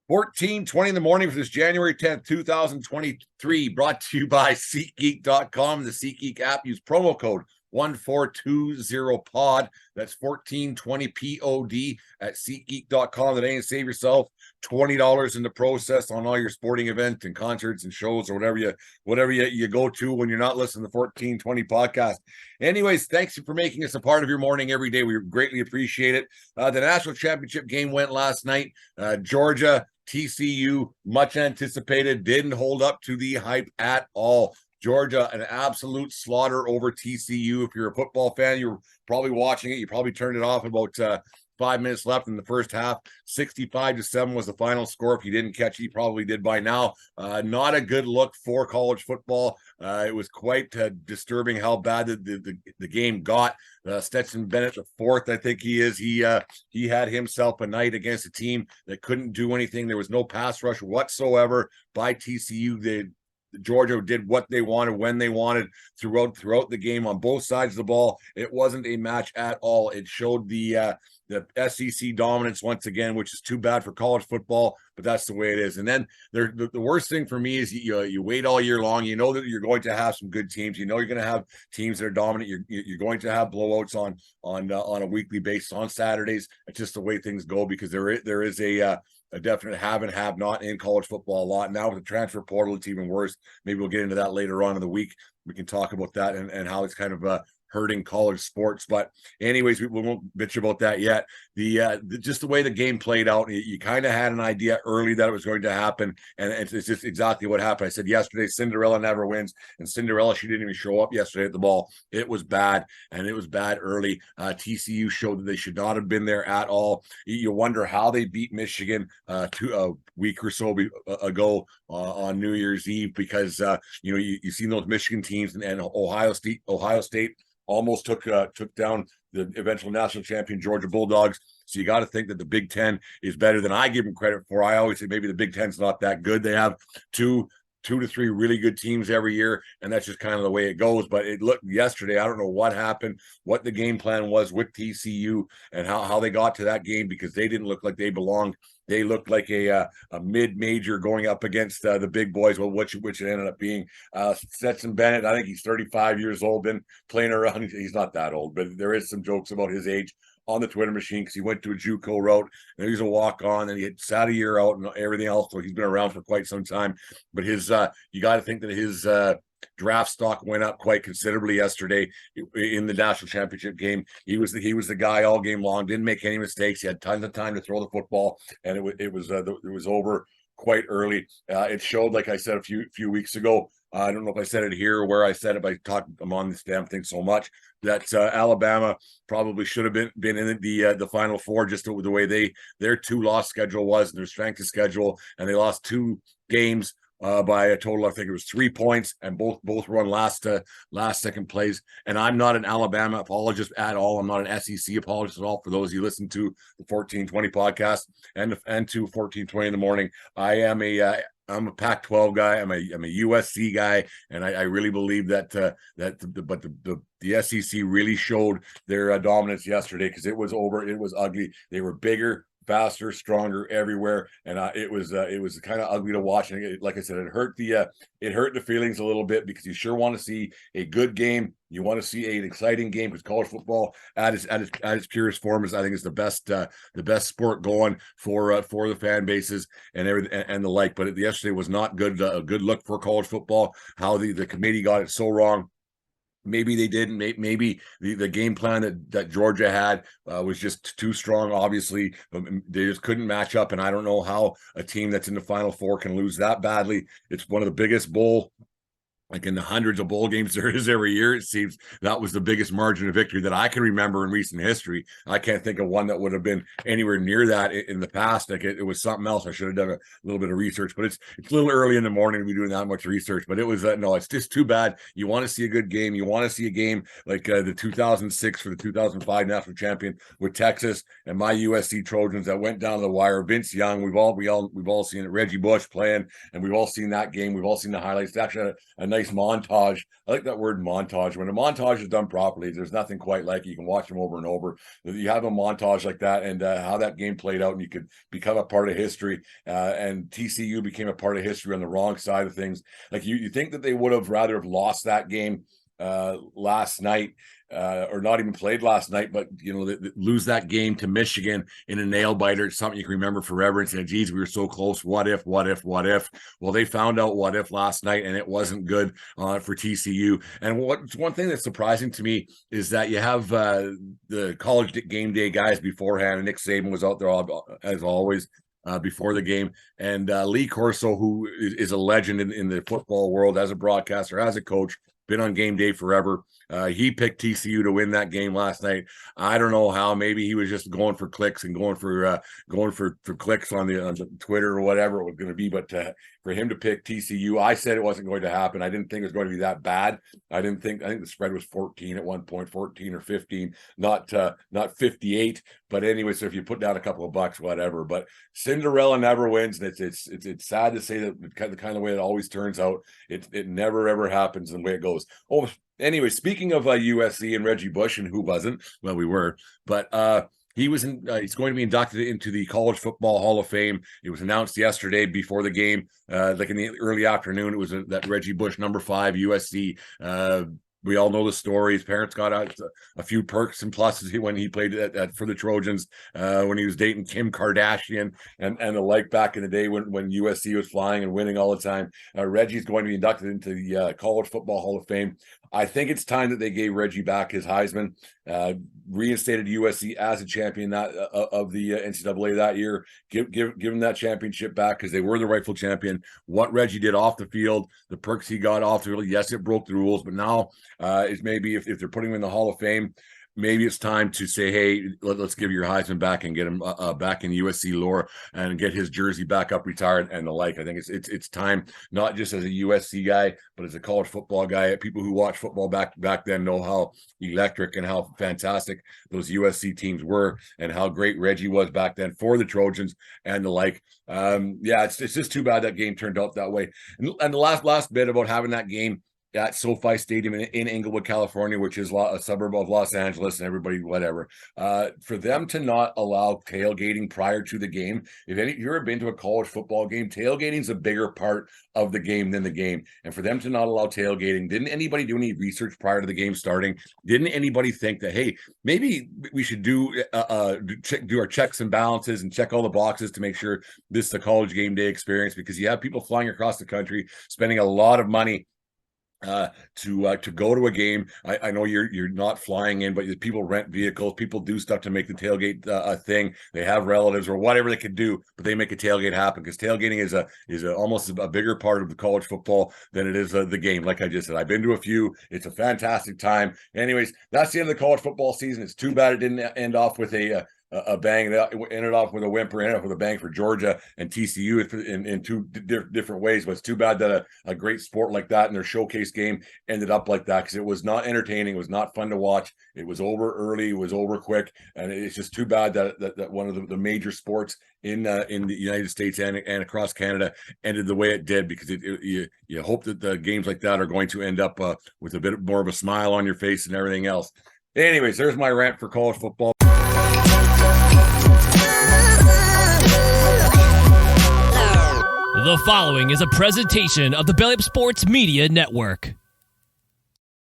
14:20 in the morning for this January 10th, 2023, brought to you by SeatGeek.com, the SeatGeek app. Use promo code 1420pod. That's 1420 POD at SeatGeek.com today and save yourself $20 in the process on all your sporting events and concerts and shows or whatever you go to when you're not listening to the 1420 podcast. Anyways, thanks for making us a part of your morning every day. We greatly appreciate it. The national championship game went last night. Georgia, TCU, much anticipated, didn't hold up to the hype at all. Georgia, an absolute slaughter over TCU. If you're a football fan, you're probably watching it. You probably turned it off about 5 minutes left in the first half. 65-7 was the final score. If you didn't catch it, you probably did by now. Not a good look for college football. It was quite disturbing how bad the game got. Stetson Bennett, the fourth, I think he is. He had himself a night against a team that couldn't do anything. There was no pass rush whatsoever by TCU. Georgia did what they wanted when they wanted throughout the game on both sides of the ball. It wasn't a match at all. It showed the SEC dominance once again, which is too bad for college football, but that's the way it is. And then the worst thing for me is you wait all year long. You know that you're going to have some good teams. You know you're going to have teams that are dominant. You're going to have blowouts on a weekly basis on Saturdays. It's just the way things go because there is a definite have and have not in college football a lot. Now with the transfer portal, it's even worse. Maybe we'll get into that later on in the week. We can talk about that and how it's kind of hurting college sports. But anyways, we won't bitch about that yet. Just the way the game played out, you kind of had an idea early that it was going to happen, and it's just exactly what happened. I said yesterday, Cinderella never wins, and Cinderella, she didn't even show up yesterday at the ball. It was bad, and it was bad early. TCU showed that they should not have been there at all. You wonder how they beat Michigan a week or so ago on New Year's Eve, because you've seen those Michigan teams and Ohio State almost took down the eventual national champion Georgia Bulldogs. So you got to think that the Big Ten is better than I give them credit for. I always say maybe the Big Ten's not that good. They have two to three really good teams every year, and that's just kind of the way it goes. But it looked yesterday, I don't know what happened, what the game plan was with TCU and how they got to that game, because they didn't look like they belonged. They looked like a mid-major going up against the big boys, which it ended up being. Stetson Bennett, I think he's 35 years old, been playing around. He's not that old, but there is some jokes about his age on the Twitter machine because he went to a JUCO route and he's a walk-on and he had sat a year out and everything else. So he's been around for quite some time. But his you got to think that his draft stock went up quite considerably yesterday in the national championship game. He was the guy all game long, didn't make any mistakes. He had tons of time to throw the football, and it was over quite early. It showed, like I said a few weeks ago. I don't know if I said it here or where I said it, but I'm on this damn thing so much that Alabama probably should have been in the Final Four, just the way their 2-loss schedule was and their strength of schedule, and they lost 2 games by a total, I think it was 3 points, and both were on last second plays. And I'm not an Alabama apologist at all. I'm not an SEC apologist at all. For those of you listen to the 1420 podcast and to 1420 in the morning, I'm a Pac-12 guy. I'm a USC guy, and I really believe that the SEC really showed their dominance yesterday, because it was over. It was ugly. They were bigger, faster, stronger everywhere, and it was kind of ugly to watch. And like I said, it hurt the feelings a little bit, because you sure want to see a good game. You want to see an exciting game, because college football at its purest form is, I think, is the best sport going for the fan bases and everything and the like. But yesterday was not good. A good look for college football. How the committee got it so wrong. Maybe they didn't. Maybe the game plan that Georgia had was just too strong. Obviously, they just couldn't match up. And I don't know how a team that's in the Final Four can lose that badly. It's one of the biggest bowl, like in the hundreds of bowl games there is every year. It seems that was the biggest margin of victory that I can remember in recent history. I can't think of one that would have been anywhere near that in the past. Like it was something else. I should have done a little bit of research, but it's a little early in the morning to be doing that much research. But it was no, it's just too bad. You want to see a good game. You want to see a game like the 2006 for the 2005 national champion with Texas and my USC Trojans that went down to the wire. Vince Young, we've all seen it. Reggie Bush playing, and we've all seen that game. We've all seen the highlights. It's actually a nice nice montage. I like that word montage. When a montage is done properly, there's nothing quite like it. You can watch them over and over. You have a montage like that, and how that game played out, and you could become a part of history. And TCU became a part of history on the wrong side of things. Like you think that they would have rather have lost that game last night, or not even played last night, but lose that game to Michigan in a nail biter. It's something you can remember forever and say, geez, we were so close. What if? Well, they found out what if last night, and it wasn't good for TCU. And one thing that's surprising to me is that you have the college game day guys beforehand, and Nick Saban was out there as always before the game, and Lee Corso, who is a legend in the football world as a broadcaster, as a coach, been on game day forever. He picked TCU to win that game last night. I don't know how. Maybe he was just going for clicks and going for clicks on the Twitter or whatever it was going to be. But for him to pick TCU, I said it wasn't going to happen. I didn't think it was going to be that bad. I think the spread was 14 at one point, 14 or 15, not 58. But anyway, so if you put down a couple of bucks, whatever. But Cinderella never wins. And it's sad to say that the kind of way it always turns out. It never ever happens the way it goes. Oh, anyway, speaking of USC and Reggie Bush, and who wasn't? Well, we were, but he's going to be inducted into the College Football Hall of Fame. It was announced yesterday before the game, like in the early afternoon. It was that Reggie Bush, number 5, USC. We all know the story. His parents got out a few perks and pluses when he played for the Trojans, when he was dating Kim Kardashian and the like back in the day when USC was flying and winning all the time. Reggie's going to be inducted into the College Football Hall of Fame. I think it's time that they gave Reggie back his Heisman, reinstated USC as a champion of the NCAA that year. Give him that championship back, because they were the rightful champion. What Reggie did off the field, the perks he got off the field, yes, it broke the rules, but now is maybe if they're putting him in the Hall of Fame, maybe it's time to say, hey, let's give your Heisman back and get him back in USC lore and get his jersey back up retired and the like. I think it's time, not just as a USC guy, but as a college football guy. People who watch football back then know how electric and how fantastic those USC teams were, and how great Reggie was back then for the Trojans and the like. It's just too bad that game turned out that way. And the last bit about having that game at SoFi Stadium in Inglewood, California, which is a suburb of Los Angeles, and everybody, whatever. For them to not allow tailgating prior to the game, if you've ever been to a college football game, tailgating is a bigger part of the game than the game. And for them to not allow tailgating, didn't anybody do any research prior to the game starting? Didn't anybody think that, hey, maybe we should do our checks and balances and check all the boxes to make sure this is a college game day experience? Because you have people flying across the country, spending a lot of money to go to a game. I know you're not flying in, but people rent vehicles, people do stuff to make the tailgate a thing. They have relatives or whatever they could do, but they make a tailgate happen, because tailgating is almost a bigger part of the college football than it is the game. Like I just said, I've been to a few. It's a fantastic time. Anyways, that's the end of the college football season. It's too bad it didn't end off with a bang. It ended off with a whimper, ended up with a bang for Georgia and TCU in two different ways. But it's too bad that a great sport like that and their showcase game ended up like that, because it was not entertaining. It was not fun to watch. It was over early. It was over quick. And it's just too bad that one of the major sports in the United States and across Canada ended the way it did, because you hope that the games like that are going to end up with a bit more of a smile on your face and everything else. Anyways, there's my rant for college football. The following is a presentation of the Belly Up Sports Media Network.